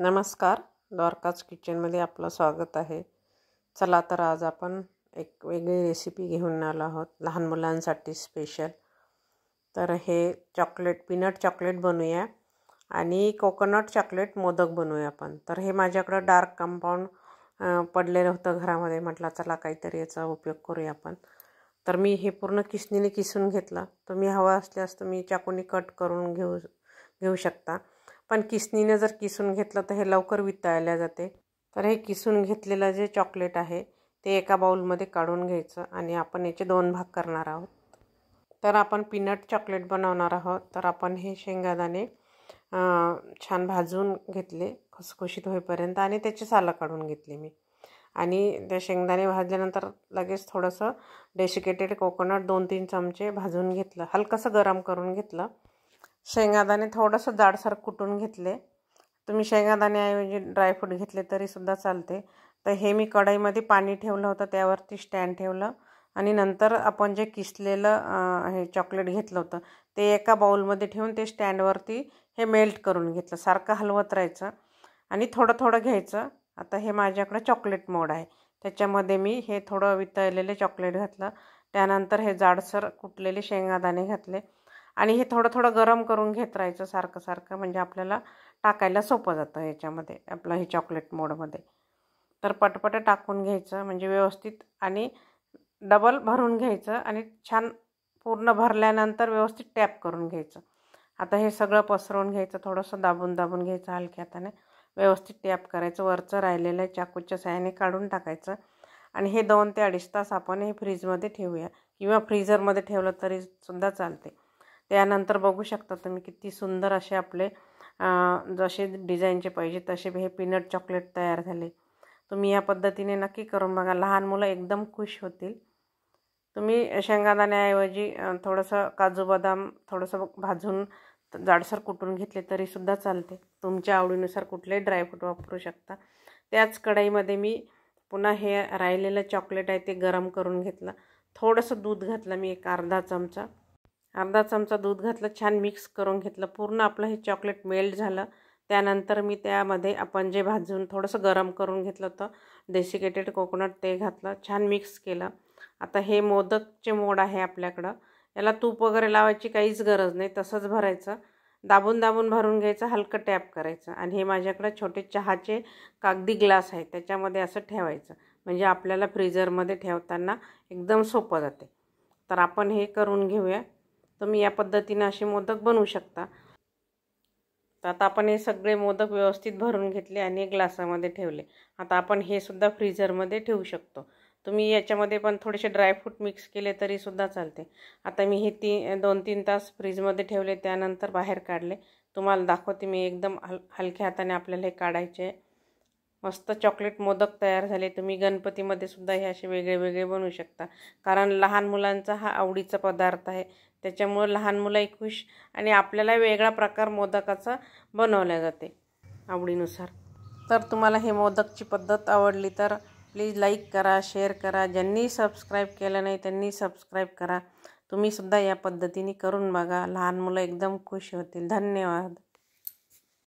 नमस्कार, द्वारकाज किचनमध्ये आपलं स्वागत आहे। चला तर आज आपण एक वेगळी रेसिपी घेऊन आलो आहोत लहान मुलांसाठी स्पेशल। तर हे चॉकलेट पीनट चॉकलेट बनवूया आणि कोकोनट चॉकलेट मोदक बनवूया आपण। तर हे माझ्याकडे डार्क कंपाऊंड पडलेलं होतं घरामध्ये, म्हटलं चला काहीतरी याचा उपयोग करूया आपण। तर मी हे पूर्ण किसणीने किसून घेतलं। तुम्ही हवा असल्यास तुम्ही चाकूने कट करून घेऊ शकता, पण किसणीने जर किसून घेतलं तर हे लवकर वितळले जाते। तर हे किसून घेतलेलं जे चॉकलेट आहे ते एका बाउलमध्ये काढून घ्यायचं आणि आपण याचे दोन भाग करणार आहोत। तर आपण पीनट चॉकलेट बनवणार आहोत। तर आपण हे शेंगदाणे छान भाजून घेतले खुसखुशीत होईपर्यंत आणि त्याची सालं काढून घेतली मी। आणि ते शेंगदाणे भाजल्यानंतर लगेच थोडंसं डेसिकेटेड कोकोनट 2-3 चमचे भाजून घेतलं, हलकंसं गरम करून घेतलं। शेंगदाणे थोडंसं जाडसर कुटून घेतले। तुम्ही शेंगदाण्याऐवजी ड्रायफ्रूट घेतले तरी सुद्धा चालते। तर हे मी कढईमध्ये पाणी ठेवलं होतं, त्यावरती स्टँड ठेवलं आणि नंतर आपण जे किसलेलं हे चॉकलेट घेतलं होतं ते एका बाउलमध्ये ठेवून ते स्टँडवरती हे मेल्ट करून घेतलं। सारखं हलवत राहायचं आणि थोडं थोडं घ्यायचं। आता हे माझ्याकडे चॉकलेट मोड आहे, त्याच्यामध्ये मी हे थोडं वितळलेले चॉकलेट घातलं, त्यानंतर हे जाडसर कुटलेले शेंगदाणे घातले आणि हे थोडं थोडं गरम करून घेत राहायचं सारखं सारखं, म्हणजे आपल्याला टाकायला सोपं जातं याच्यामध्ये आपलं हे चॉकलेट मोडमध्ये। तर पटपट टाकून घ्यायचं म्हणजे व्यवस्थित, आणि डबल भरून घ्यायचं आणि छान पूर्ण भरल्यानंतर व्यवस्थित टॅप करून घ्यायचं। आता हे सगळं पसरवून घ्यायचं, थोडंसं दाबून दाबून घ्यायचं हलक्या हाताने, व्यवस्थित टॅप करायचं। वरचं राहिलेलं चाकूच्या साहाय्याने काढून टाकायचं आणि हे 2 ते 2.5 तास आपण हे फ्रीजमध्ये ठेवूया किंवा फ्रीझरमध्ये ठेवलं तरी सुद्धा चालते। त्यानंतर बघू शकता तुम्ही किती सुंदर असे आपले जसे डिझाईनचे पाहिजे तसे हे पीनट चॉकलेट तयार झाले। तुम्ही या पद्धतीने नक्की करून बघा, लहान मुलं एकदम खुश होतील। तुम्ही शेंगदाण्याऐवजी थोडंसं काजू बदाम थोडंसं भाजून जाडसर कुटून घेतले तरी सुद्धा चालते। तुमच्या आवडीनुसार कुठलेही ड्रायफ्रूट वापरू शकता। त्याच कढईमध्ये मी पुन्हा हे राहिलेलं चॉकलेट आहे ते गरम करून घेतलं। थोडंसं दूध घातलं मी, एक अर्धा चमचा दूध घातलं, छान मिक्स करून घेतलं। पूर्ण आपलं हे चॉकलेट मेल्ट झालं। त्यानंतर मी त्यामध्ये आपण जे भाजून थोडंसं गरम करून घेतलं होतं डेसिकेटेड कोकोनट ते घातलं, छान मिक्स केलं। आता हे मोदकचे मोड आहे आपल्याकडं, याला तूप वगैरे लावायची काहीच गरज नाही, तसंच भरायचं, दाबून दाबून भरून घ्यायचं, हलकं टॅप करायचं। आणि हे माझ्याकडे छोटे चहाचे कागदी ग्लास आहे, त्याच्यामध्ये असं ठेवायचं, म्हणजे आपल्याला फ्रीझरमध्ये ठेवताना एकदम सोपं जाते। तर आपण हे करून घेऊया। तुम्ही या पद्धतीने असे मोदक बनवू शकता। तर आता आपण हे सगळे मोदक व्यवस्थित भरून घेतले आणि ग्लासामध्ये ठेवले। आता आपण हे सुद्धा फ्रीझरमध्ये ठेवू शकतो। तुम्ही याच्यामध्ये पण थोडेसे ड्रायफ्रूट मिक्स केले तरी सुद्धा चालते। आता मी हे 2-3 तास फ्रीजमध्ये ठेवले, त्यानंतर बाहेर काढले, तुम्हाला दाखवते मी। एकदम हलक्या हाताने आपल्याला हे काढायचे। मस्त चॉकलेट मोदक तयार झाले। तुम्ही गणपतीमध्ये सुद्धा हे असे वेगळे वेगळे बनवू शकता, कारण लहान मुलांचा हा आवडीचा पदार्थ आहे, त्याच्यामुळे लहान मुलंही खुश आणि आपल्याला वेगळा प्रकार मोदकाचा बनवल्या जाते आवडीनुसार। तर तुम्हाला हे मोदकची पद्धत आवडली तर प्लीज लाईक करा, शेअर करा। ज्यांनी सबस्क्राईब केलं नाही त्यांनी सबस्क्राईब करा। तुम्ही सुद्धा या पद्धतीने करून बघा, लहान मुलं एकदम खुश होतील। धन्यवाद।